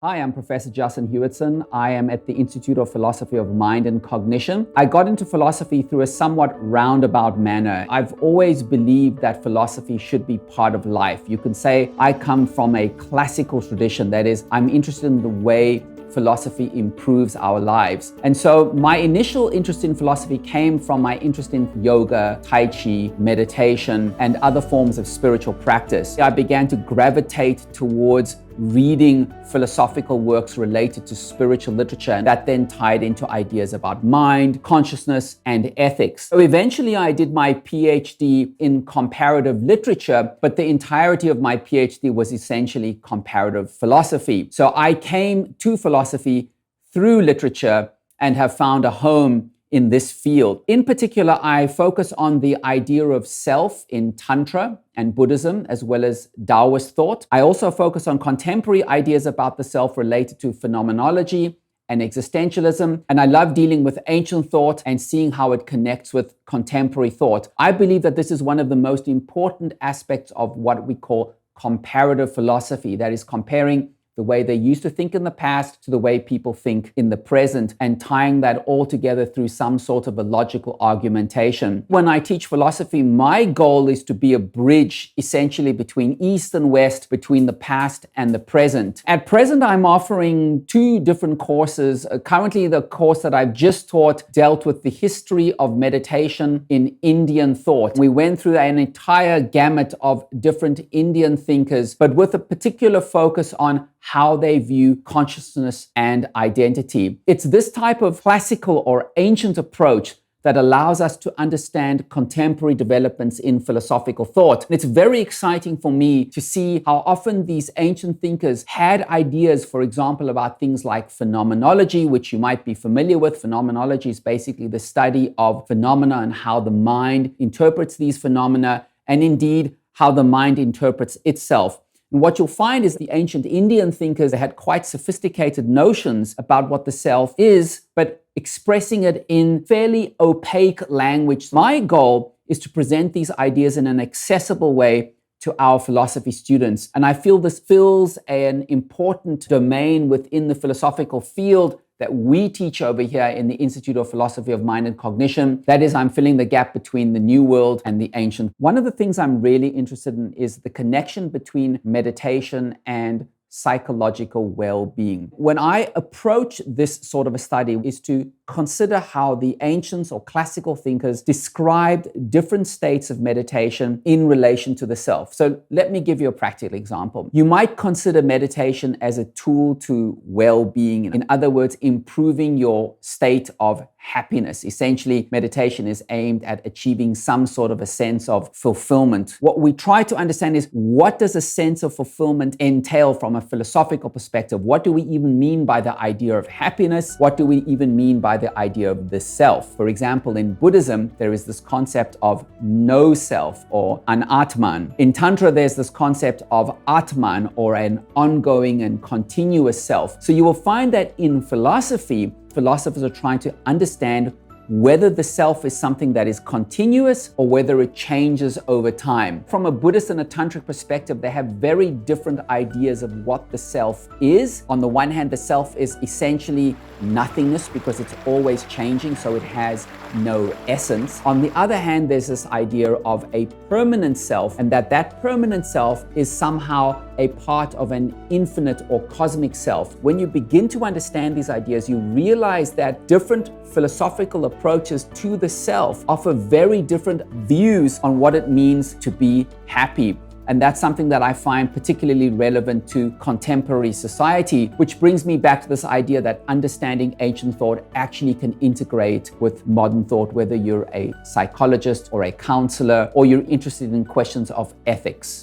Hi, I'm Professor Justin Hewitson. I am at the Institute of Philosophy of Mind and Cognition. I got into philosophy through a somewhat roundabout manner. I've always believed that philosophy should be part of life. You could say I come from a classical tradition. That is, I'm interested in the way philosophy improves our lives. And so my initial interest in philosophy came from my interest in yoga, tai chi, meditation, and other forms of spiritual practice. I began to gravitate towards reading philosophical works related to spiritual literature, and that then tied into ideas about mind, consciousness, and ethics. So eventually I did my PhD in comparative literature, but the entirety of my PhD was essentially comparative philosophy. So I came to philosophy through literature and have found a home in this field. In particular, I focus on the idea of self in Tantra and Buddhism, as well as Taoist thought. I also focus on contemporary ideas about the self related to phenomenology and existentialism. And I love dealing with ancient thought and seeing how it connects with contemporary thought. I believe that this is one of the most important aspects of what we call comparative philosophy, that is comparing the way they used to think in the past to the way people think in the present, and tying that all together through some sort of a logical argumentation. When I teach philosophy, my goal is to be a bridge essentially between East and West, between the past and the present. At present, I'm offering two different courses. Currently, the course that I've just taught dealt with the history of meditation in Indian thought. We went through an entire gamut of different Indian thinkers, but with a particular focus on how they view consciousness and identity. It's this type of classical or ancient approach that allows us to understand contemporary developments in philosophical thought. And it's very exciting for me to see how often these ancient thinkers had ideas, for example, about things like phenomenology, which you might be familiar with. Phenomenology is basically the study of phenomena and how the mind interprets these phenomena, and indeed how the mind interprets itself. And what you'll find is the ancient Indian thinkers had quite sophisticated notions about what the self is, but expressing it in fairly opaque language. My goal is to present these ideas in an accessible way to our philosophy students. And I feel this fills an important domain within the philosophical field that we teach over here in the Institute of Philosophy of Mind and Cognition. That is, I'm filling the gap between the New World and the ancient. One of the things I'm really interested in is the connection between meditation and psychological well-being. When I approach this sort of a study is to consider how the ancients or classical thinkers described different states of meditation in relation to the self. So let me give you a practical example. You might consider meditation as a tool to well-being. In other words, improving your state of happiness. Essentially, meditation is aimed at achieving some sort of a sense of fulfillment. What we try to understand is, what does a sense of fulfillment entail from a philosophical perspective? What do we even mean by the idea of happiness? What do we even mean by the idea of the self? For example, in Buddhism, there is this concept of no self, or anatman. In Tantra, there's this concept of atman, or an ongoing and continuous self. So you will find that in philosophy, philosophers are trying to understand whether the self is something that is continuous or whether it changes over time. From a Buddhist and a Tantric perspective, they have very different ideas of what the self is. On the one hand, the self is essentially nothingness because it's always changing, so it has no essence. On the other hand, there's this idea of a permanent self, and that permanent self is somehow a part of an infinite or cosmic self. When you begin to understand these ideas, you realize that different philosophical approaches to the self offer very different views on what it means to be happy. And that's something that I find particularly relevant to contemporary society, which brings me back to this idea that understanding ancient thought actually can integrate with modern thought, whether you're a psychologist or a counselor, or you're interested in questions of ethics.